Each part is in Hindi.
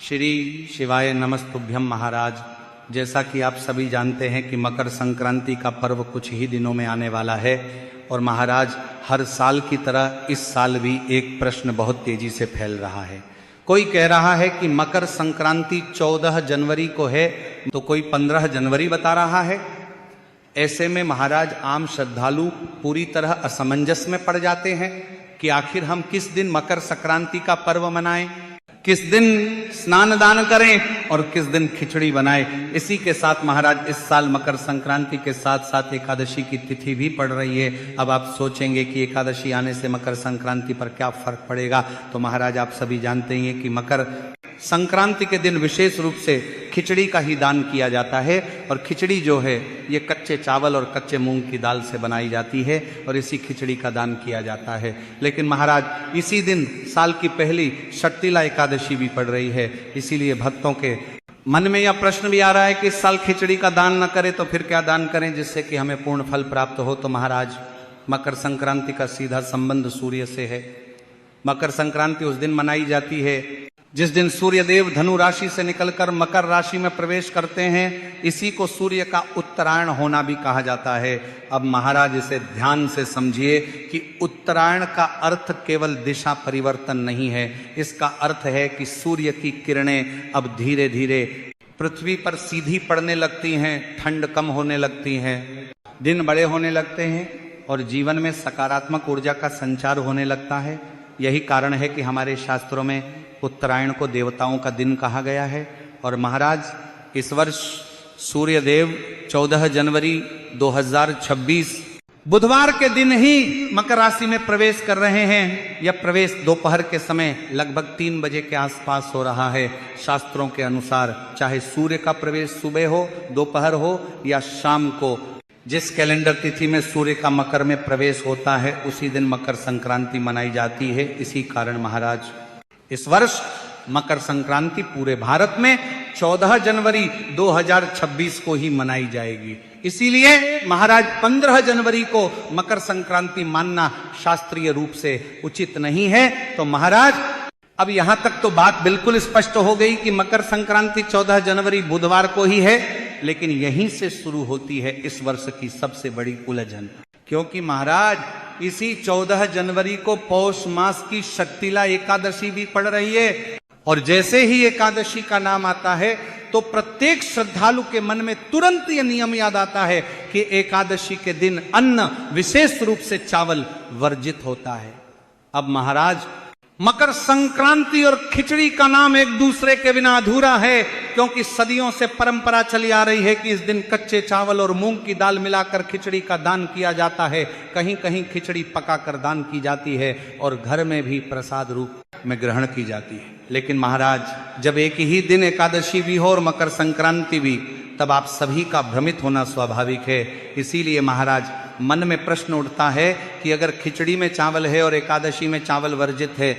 श्री शिवाय नमस्तुभ्यम महाराज। जैसा कि आप सभी जानते हैं कि मकर संक्रांति का पर्व कुछ ही दिनों में आने वाला है और महाराज हर साल की तरह इस साल भी एक प्रश्न बहुत तेजी से फैल रहा है। कोई कह रहा है कि मकर संक्रांति 14 जनवरी को है तो कोई 15 जनवरी बता रहा है। ऐसे में महाराज आम श्रद्धालु पूरी तरह असमंजस में पड़ जाते हैं कि आखिर हम किस दिन मकर संक्रांति का पर्व मनाएं, किस दिन स्नान दान करें और किस दिन खिचड़ी बनाएं। इसी के साथ महाराज इस साल मकर संक्रांति के साथ साथ एकादशी की तिथि भी पड़ रही है। अब आप सोचेंगे कि एकादशी आने से मकर संक्रांति पर क्या फर्क पड़ेगा, तो महाराज आप सभी जानते हैं कि मकर संक्रांति के दिन विशेष रूप से खिचड़ी का ही दान किया जाता है और खिचड़ी जो है ये कच्चे चावल और कच्चे मूंग की दाल से बनाई जाती है और इसी खिचड़ी का दान किया जाता है। लेकिन महाराज इसी दिन साल की पहली षट्तिला एकादशी भी पड़ रही है, इसीलिए भक्तों के मन में यह प्रश्न भी आ रहा है कि इस साल खिचड़ी का दान न करें तो फिर क्या दान करें जिससे कि हमें पूर्ण फल प्राप्त हो। तो महाराज मकर संक्रांति का सीधा संबंध सूर्य से है। मकर संक्रांति उस दिन मनाई जाती है जिस दिन सूर्य देव धनु राशि से निकलकर मकर राशि में प्रवेश करते हैं। इसी को सूर्य का उत्तरायण होना भी कहा जाता है। अब महाराज इसे ध्यान से समझिए कि उत्तरायण का अर्थ केवल दिशा परिवर्तन नहीं है, इसका अर्थ है कि सूर्य की किरणें अब धीरे धीरे पृथ्वी पर सीधी पड़ने लगती हैं, ठंड कम होने लगती है, दिन बड़े होने लगते हैं और जीवन में सकारात्मक ऊर्जा का संचार होने लगता है। यही कारण है कि हमारे शास्त्रों में उत्तरायण को देवताओं का दिन कहा गया है। और महाराज इस वर्ष सूर्य देव 14 जनवरी 2026 बुधवार के दिन ही मकर राशि में प्रवेश कर रहे हैं। यह प्रवेश दोपहर के समय लगभग 3 बजे के आसपास हो रहा है। शास्त्रों के अनुसार चाहे सूर्य का प्रवेश सुबह हो, दोपहर हो या शाम को, जिस कैलेंडर तिथि में सूर्य का मकर में प्रवेश होता है उसी दिन मकर संक्रांति मनाई जाती है। इसी कारण महाराज इस वर्ष मकर संक्रांति पूरे भारत में 14 जनवरी 2026 को ही मनाई जाएगी। इसीलिए महाराज 15 जनवरी को मकर संक्रांति मानना शास्त्रीय रूप से उचित नहीं है। तो महाराज अब यहां तक तो बात बिल्कुल स्पष्ट हो गई कि मकर संक्रांति 14 जनवरी बुधवार को ही है, लेकिन यहीं से शुरू होती है इस वर्ष की सबसे बड़ी उलझन। क्योंकि महाराज इसी 14 जनवरी को पौष मास की षट्तिला एकादशी भी पड़ रही है और जैसे ही एकादशी का नाम आता है तो प्रत्येक श्रद्धालु के मन में तुरंत यह नियम याद आता है कि एकादशी के दिन अन्न विशेष रूप से चावल वर्जित होता है। अब महाराज मकर संक्रांति और खिचड़ी का नाम एक दूसरे के बिना अधूरा है, क्योंकि सदियों से परंपरा चली आ रही है कि इस दिन कच्चे चावल और मूंग की दाल मिलाकर खिचड़ी का दान किया जाता है। कहीं कहीं खिचड़ी पकाकर दान की जाती है और घर में भी प्रसाद रूप में ग्रहण की जाती है। लेकिन महाराज जब एक ही दिन एकादशी भी हो और मकर संक्रांति भी, तब आप सभी का भ्रमित होना स्वाभाविक है। इसीलिए महाराज मन में प्रश्न उठता है कि अगर खिचड़ी में चावल है और एकादशी में चावल वर्जित है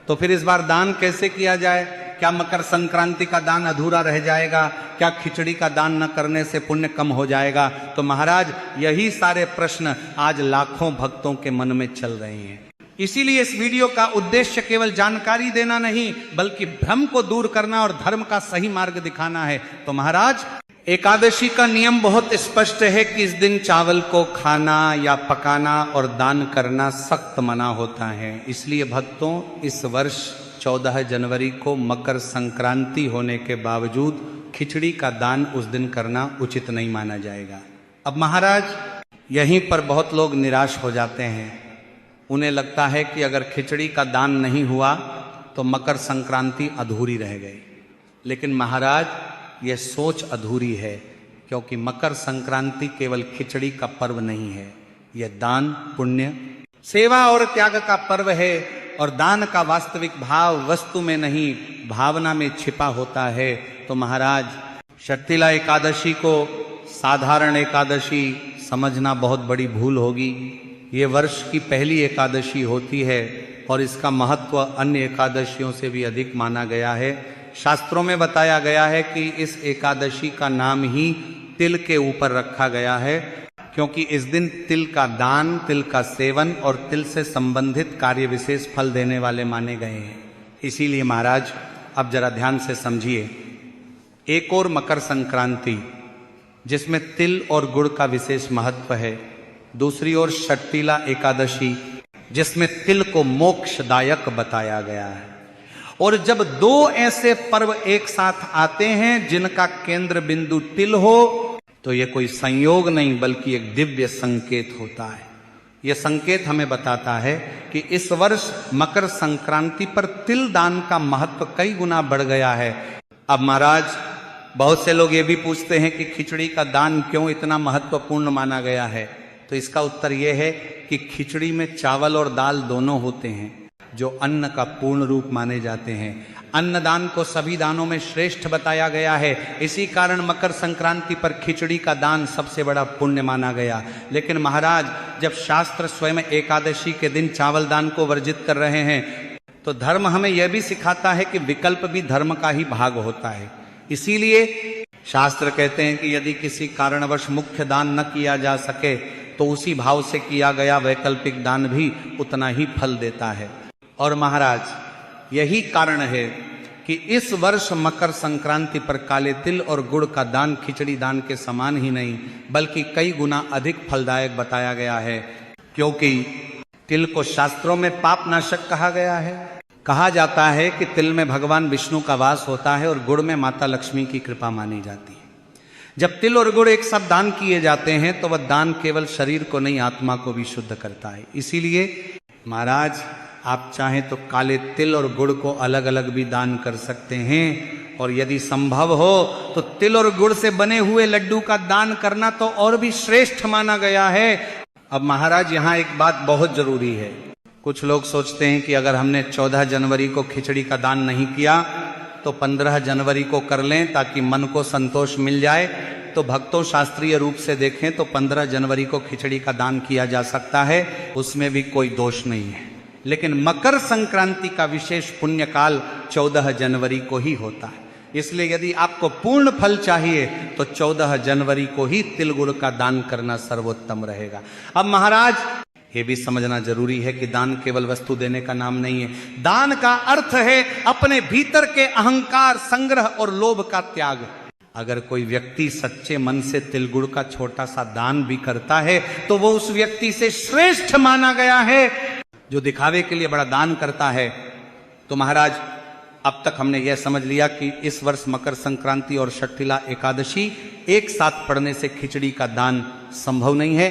तो फिर इस बार दान कैसे किया जाए? क्या मकर संक्रांति का दान अधूरा रह जाएगा? क्या खिचड़ी का दान न करने से पुण्य कम हो जाएगा? तो महाराज यही सारे प्रश्न आज लाखों भक्तों के मन में चल रहे हैं। इसीलिए इस वीडियो का उद्देश्य केवल जानकारी देना नहीं बल्कि भ्रम को दूर करना और धर्म का सही मार्ग दिखाना है। तो महाराज एकादशी का नियम बहुत स्पष्ट है कि इस दिन चावल को खाना या पकाना और दान करना सख्त मना होता है। इसलिए भक्तों इस वर्ष 14 जनवरी को मकर संक्रांति होने के बावजूद खिचड़ी का दान उस दिन करना उचित नहीं माना जाएगा। अब महाराज यहीं पर बहुत लोग निराश हो जाते हैं। उन्हें लगता है कि अगर खिचड़ी का दान नहीं हुआ तो मकर संक्रांति अधूरी रह गई। लेकिन महाराज यह सोच अधूरी है, क्योंकि मकर संक्रांति केवल खिचड़ी का पर्व नहीं है, यह दान, पुण्य, सेवा और त्याग का पर्व है। और दान का वास्तविक भाव वस्तु में नहीं भावना में छिपा होता है। तो महाराज षट्तिला एकादशी को साधारण एकादशी समझना बहुत बड़ी भूल होगी। ये वर्ष की पहली एकादशी होती है और इसका महत्व अन्य एकादशियों से भी अधिक माना गया है। शास्त्रों में बताया गया है कि इस एकादशी का नाम ही तिल के ऊपर रखा गया है, क्योंकि इस दिन तिल का दान, तिल का सेवन और तिल से संबंधित कार्य विशेष फल देने वाले माने गए हैं। इसीलिए महाराज अब जरा ध्यान से समझिए। एक और मकर संक्रांति जिसमें तिल और गुड़ का विशेष महत्व है, दूसरी ओर षट्तिला एकादशी जिसमें तिल को मोक्षदायक बताया गया है। और जब दो ऐसे पर्व एक साथ आते हैं जिनका केंद्र बिंदु तिल हो, तो यह कोई संयोग नहीं बल्कि एक दिव्य संकेत होता है। यह संकेत हमें बताता है कि इस वर्ष मकर संक्रांति पर तिल दान का महत्व कई गुना बढ़ गया है। अब महाराज, बहुत से लोग ये भी पूछते हैं कि खिचड़ी का दान क्यों इतना महत्वपूर्ण माना गया है। तो इसका उत्तर यह है कि खिचड़ी में चावल और दाल दोनों होते हैं जो अन्न का पूर्ण रूप माने जाते हैं। अन्नदान को सभी दानों में श्रेष्ठ बताया गया है। इसी कारण मकर संक्रांति पर खिचड़ी का दान सबसे बड़ा पुण्य माना गया। लेकिन महाराज, जब शास्त्र स्वयं एकादशी के दिन चावल दान को वर्जित कर रहे हैं, तो धर्म हमें यह भी सिखाता है कि विकल्प भी धर्म का ही भाग होता है। इसीलिए शास्त्र कहते हैं कि यदि किसी कारणवश मुख्य दान न किया जा सके तो उसी भाव से किया गया वैकल्पिक दान भी उतना ही फल देता है। और महाराज, यही कारण है कि इस वर्ष मकर संक्रांति पर काले तिल और गुड़ का दान खिचड़ी दान के समान ही नहीं बल्कि कई गुना अधिक फलदायक बताया गया है। क्योंकि तिल को शास्त्रों में पाप नाशक कहा गया है। कहा जाता है कि तिल में भगवान विष्णु का वास होता है और गुड़ में माता लक्ष्मी की कृपा मानी जाती है। जब तिल और गुड़ एक साथ दान किए जाते हैं तो वह दान केवल शरीर को नहीं, आत्मा को भी शुद्ध करता है। इसीलिए महाराज, आप चाहें तो काले तिल और गुड़ को अलग अलग भी दान कर सकते हैं, और यदि संभव हो तो तिल और गुड़ से बने हुए लड्डू का दान करना तो और भी श्रेष्ठ माना गया है। अब महाराज, यहाँ एक बात बहुत जरूरी है। कुछ लोग सोचते हैं कि अगर हमने 14 जनवरी को खिचड़ी का दान नहीं किया तो 15 जनवरी को कर लें ताकि मन को संतोष मिल जाए। तो भक्तों, शास्त्रीय रूप से देखें तो 15 जनवरी को खिचड़ी का दान किया जा सकता है, उसमें भी कोई दोष नहीं है। लेकिन मकर संक्रांति का विशेष पुण्य काल 14 जनवरी को ही होता है। इसलिए यदि आपको पूर्ण फल चाहिए तो 14 जनवरी को ही तिल गुड़ का दान करना सर्वोत्तम रहेगा। अब महाराज, ये भी समझना जरूरी है कि दान केवल वस्तु देने का नाम नहीं है। दान का अर्थ है अपने भीतर के अहंकार, संग्रह और लोभ का त्याग। अगर कोई व्यक्ति सच्चे मन से तिल गुड़ का छोटा सा दान भी करता है तो वो उस व्यक्ति से श्रेष्ठ माना गया है जो दिखावे के लिए बड़ा दान करता है। तो महाराज, अब तक हमने यह समझ लिया कि इस वर्ष मकर संक्रांति और षट्तिला एकादशी एक साथ पड़ने से खिचड़ी का दान संभव नहीं है,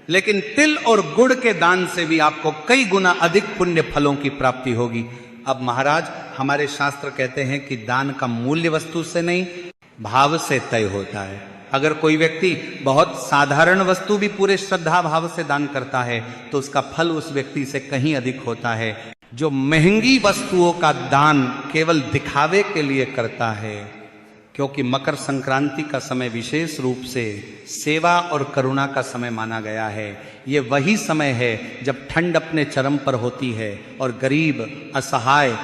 लेकिन तिल और गुड़ के दान से भी आपको कई गुना अधिक पुण्य फलों की प्राप्ति होगी। अब महाराज, हमारे शास्त्र कहते हैं कि दान का मूल्य वस्तु से नहीं, भाव से तय होता है। अगर कोई व्यक्ति बहुत साधारण वस्तु भी पूरे श्रद्धा भाव से दान करता है तो उसका फल उस व्यक्ति से कहीं अधिक होता है जो महंगी वस्तुओं का दान केवल दिखावे के लिए करता है। क्योंकि मकर संक्रांति का समय विशेष रूप से सेवा और करुणा का समय माना गया है। ये वही समय है जब ठंड अपने चरम पर होती है और गरीब, असहाय,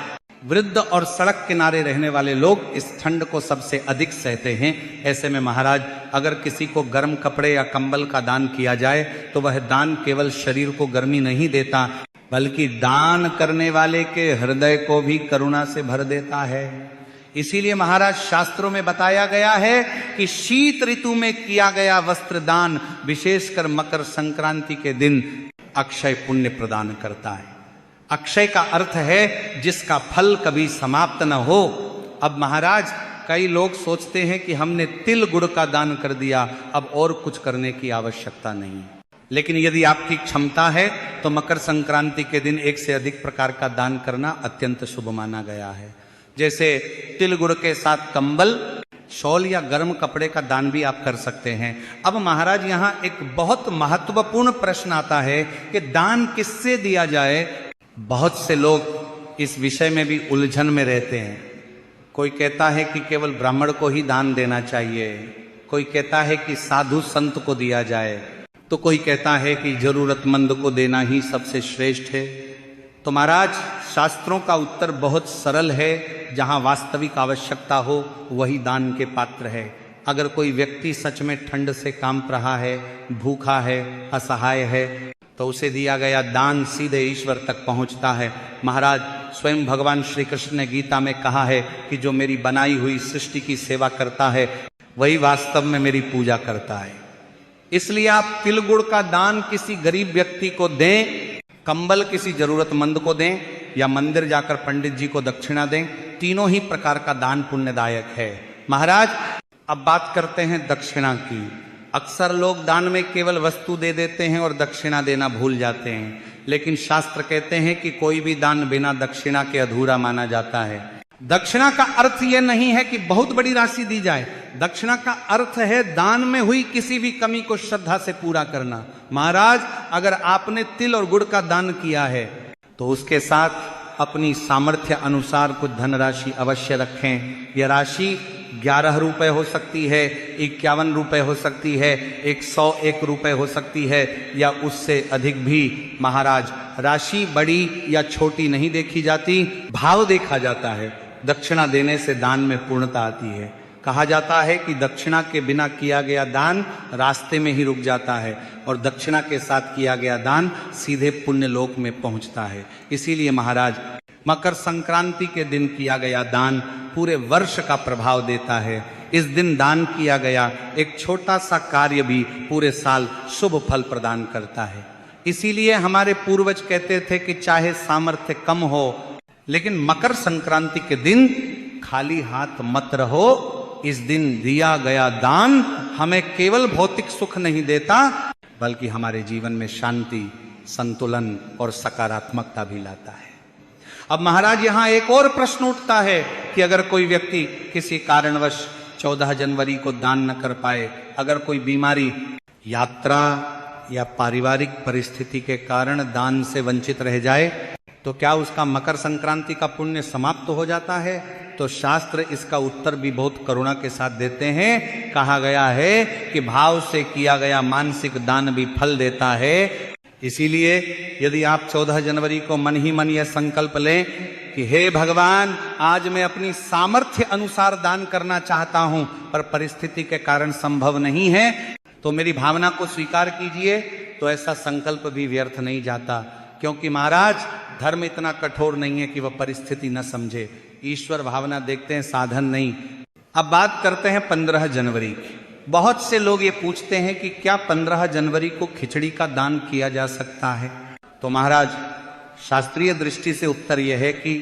वृद्ध और सड़क किनारे रहने वाले लोग इस ठंड को सबसे अधिक सहते हैं। ऐसे में महाराज, अगर किसी को गर्म कपड़े या कंबल का दान किया जाए तो वह दान केवल शरीर को गर्मी नहीं देता बल्कि दान करने वाले के हृदय को भी करुणा से भर देता है। इसीलिए महाराज, शास्त्रों में बताया गया है कि शीत ऋतु में किया गया वस्त्र दान विशेषकर मकर संक्रांति के दिन अक्षय पुण्य प्रदान करता है। अक्षय का अर्थ है जिसका फल कभी समाप्त न हो। अब महाराज, कई लोग सोचते हैं कि हमने तिल गुड़ का दान कर दिया, अब और कुछ करने की आवश्यकता नहीं। लेकिन यदि आपकी क्षमता है तो मकर संक्रांति के दिन एक से अधिक प्रकार का दान करना अत्यंत शुभ माना गया है। जैसे तिल गुड़ के साथ कंबल, शॉल या गर्म कपड़े का दान भी आप कर सकते हैं। अब महाराज, यहाँ एक बहुत महत्वपूर्ण प्रश्न आता है कि दान किससे दिया जाए। बहुत से लोग इस विषय में भी उलझन में रहते हैं। कोई कहता है कि केवल ब्राह्मण को ही दान देना चाहिए, कोई कहता है कि साधु संत को दिया जाए, तो कोई कहता है कि जरूरतमंद को देना ही सबसे श्रेष्ठ है। तो महाराज, शास्त्रों का उत्तर बहुत सरल है। जहाँ वास्तविक आवश्यकता हो वही दान के पात्र है। अगर कोई व्यक्ति सच में ठंड से कांप रहा है, भूखा है, असहाय है, तो उसे दिया गया दान सीधे ईश्वर तक पहुंचता है। महाराज, स्वयं भगवान श्री कृष्ण ने गीता में कहा है कि जो मेरी बनाई हुई सृष्टि की सेवा करता है वही वास्तव में मेरी पूजा करता है। इसलिए आप तिल गुड़ का दान किसी गरीब व्यक्ति को दें, कंबल किसी जरूरतमंद को दें, या मंदिर जाकर पंडित जी को दक्षिणा दें, तीनों ही प्रकार का दान पुण्यदायक है। महाराज, अब बात करते हैं दक्षिणा की। अक्सर लोग दान में केवल वस्तु दे देते हैं और दक्षिणा देना भूल जाते हैं, लेकिन शास्त्र कहते हैं कि कोई भी दान बिना दक्षिणा के अधूरा माना जाता है। दक्षिणा का अर्थ यह नहीं है कि बहुत बड़ी राशि दी जाए, दक्षिणा का अर्थ है दान में हुई किसी भी कमी को श्रद्धा से पूरा करना। महाराज, अगर आपने तिल और गुड़ का दान किया है तो उसके साथ अपनी सामर्थ्य अनुसार कुछ धनराशि अवश्य रखें। यह राशि 11 रुपए हो सकती है, 51 रुपए हो सकती है, 101 रुपए हो सकती है, या उससे अधिक भी। महाराज, राशि बड़ी या छोटी नहीं देखी जाती, भाव देखा जाता है। दक्षिणा देने से दान में पूर्णता आती है। कहा जाता है कि दक्षिणा के बिना किया गया दान रास्ते में ही रुक जाता है, और दक्षिणा के साथ किया गया दान सीधे पुण्य लोक में पहुंचता है। इसीलिए महाराज, मकर संक्रांति के दिन किया गया दान पूरे वर्ष का प्रभाव देता है। इस दिन दान किया गया एक छोटा सा कार्य भी पूरे साल शुभ फल प्रदान करता है। इसीलिए हमारे पूर्वज कहते थे कि चाहे सामर्थ्य कम हो, लेकिन मकर संक्रांति के दिन खाली हाथ मत रहो। इस दिन दिया गया दान हमें केवल भौतिक सुख नहीं देता, बल्कि हमारे जीवन में शांति, संतुलन और सकारात्मकता भी लाता है। अब महाराज, यहां एक और प्रश्न उठता है कि अगर कोई व्यक्ति किसी कारणवश 14 जनवरी को दान न कर पाए, अगर कोई बीमारी, यात्रा या पारिवारिक परिस्थिति के कारण दान से वंचित रह जाए, तो क्या उसका मकर संक्रांति का पुण्य समाप्त हो जाता है? तो शास्त्र इसका उत्तर भी बहुत करुणा के साथ देते हैं। कहा गया है कि भाव से किया गया मानसिक दान भी फल देता है। इसीलिए यदि आप 14 जनवरी को मन ही मन यह संकल्प लें कि हे भगवान, आज मैं अपनी सामर्थ्य अनुसार दान करना चाहता हूं, पर परिस्थिति के कारण संभव नहीं है, तो मेरी भावना को स्वीकार कीजिए, तो ऐसा संकल्प भी व्यर्थ नहीं जाता। क्योंकि महाराज, धर्म इतना कठोर नहीं है कि वह परिस्थिति न समझे। ईश्वर भावना देखते हैं, साधन नहीं। अब बात करते हैं 15 जनवरी की। बहुत से लोग ये पूछते हैं कि क्या 15 जनवरी को खिचड़ी का दान किया जा सकता है? तो महाराज, शास्त्रीय दृष्टि से उत्तर यह है कि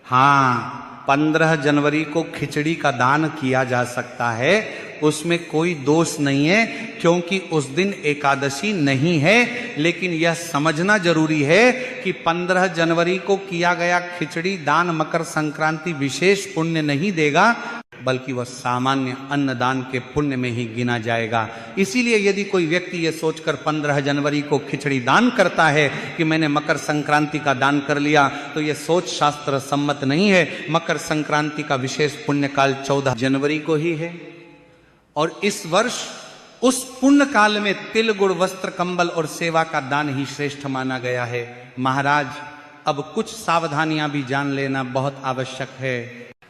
हाँ, 15 जनवरी को खिचड़ी का दान किया जा सकता है। उसमें कोई दोष नहीं है, क्योंकि उस दिन एकादशी नहीं है। लेकिन यह समझना जरूरी है कि 15 जनवरी को किया गया खिचड़ी दान मकर संक्रांति विशेष पुण्य नहीं देगा, बल्कि वह सामान्य अन्नदान के पुण्य में ही गिना जाएगा। इसीलिए यदि कोई व्यक्ति ये सोचकर 15 जनवरी को खिचड़ी दान करता है कि मैंने मकर संक्रांति का दान कर लिया, तो यह सोच शास्त्र सम्मत नहीं है। मकर संक्रांति का विशेष पुण्य काल 14 जनवरी को ही है, और इस वर्ष उस पुण्य काल में तिल गुड़ वस्त्र कंबल और सेवा का दान ही श्रेष्ठ माना गया है। महाराज, अब कुछ सावधानियां भी जान लेना बहुत आवश्यक है।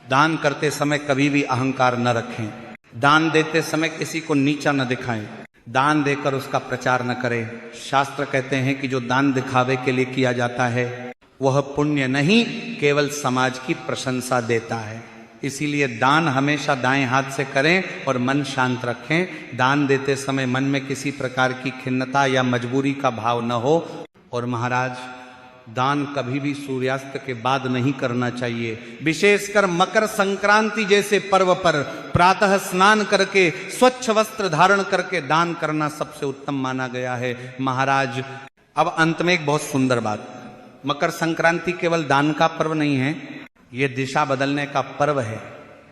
दान करते समय कभी भी अहंकार न रखें। दान देते समय किसी को नीचा न दिखाएं। दान देकर उसका प्रचार न करें। शास्त्र कहते हैं कि जो दान दिखावे के लिए किया जाता है वह पुण्य नहीं, केवल समाज की प्रशंसा देता है। इसीलिए दान हमेशा दाएं हाथ से करें और मन शांत रखें। दान देते समय मन में किसी प्रकार की खिन्नता या मजबूरी का भाव न हो। और महाराज, दान कभी भी सूर्यास्त के बाद नहीं करना चाहिए। विशेषकर मकर संक्रांति जैसे पर्व पर प्रातः स्नान करके स्वच्छ वस्त्र धारण करके दान करना सबसे उत्तम माना गया है। महाराज, अब अंत में एक बहुत सुंदर बात, मकर संक्रांति केवल दान का पर्व नहीं है, ये दिशा बदलने का पर्व है।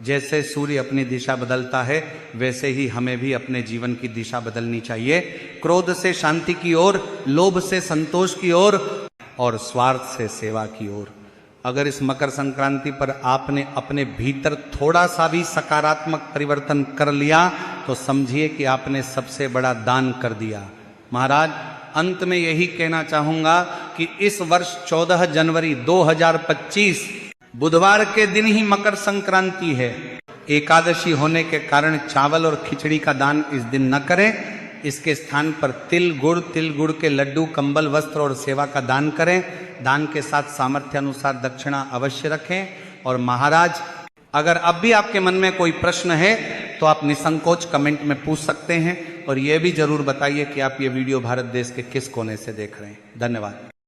जैसे सूर्य अपनी दिशा बदलता है, वैसे ही हमें भी अपने जीवन की दिशा बदलनी चाहिए। क्रोध से शांति की ओर, लोभ से संतोष की ओर, और स्वार्थ से सेवा की ओर। अगर इस मकर संक्रांति पर आपने अपने भीतर थोड़ा सा भी सकारात्मक परिवर्तन कर लिया, तो समझिए कि आपने सबसे बड़ा दान कर दिया। महाराज, अंत में यही कहना चाहूंगा कि इस वर्ष 14 जनवरी 2025 बुधवार के दिन ही मकर संक्रांति है। एकादशी होने के कारण चावल और खिचड़ी का दान इस दिन न करें। इसके स्थान पर तिल गुड़ के लड्डू, कंबल, वस्त्र और सेवा का दान करें। दान के साथ सामर्थ्य अनुसार दक्षिणा अवश्य रखें। और महाराज अगर अब भी आपके मन में कोई प्रश्न है तो आप निसंकोच कमेंट में पूछ सकते हैं, और यह भी जरूर बताइए कि आप ये वीडियो भारत देश के किस कोने से देख रहे हैं। धन्यवाद।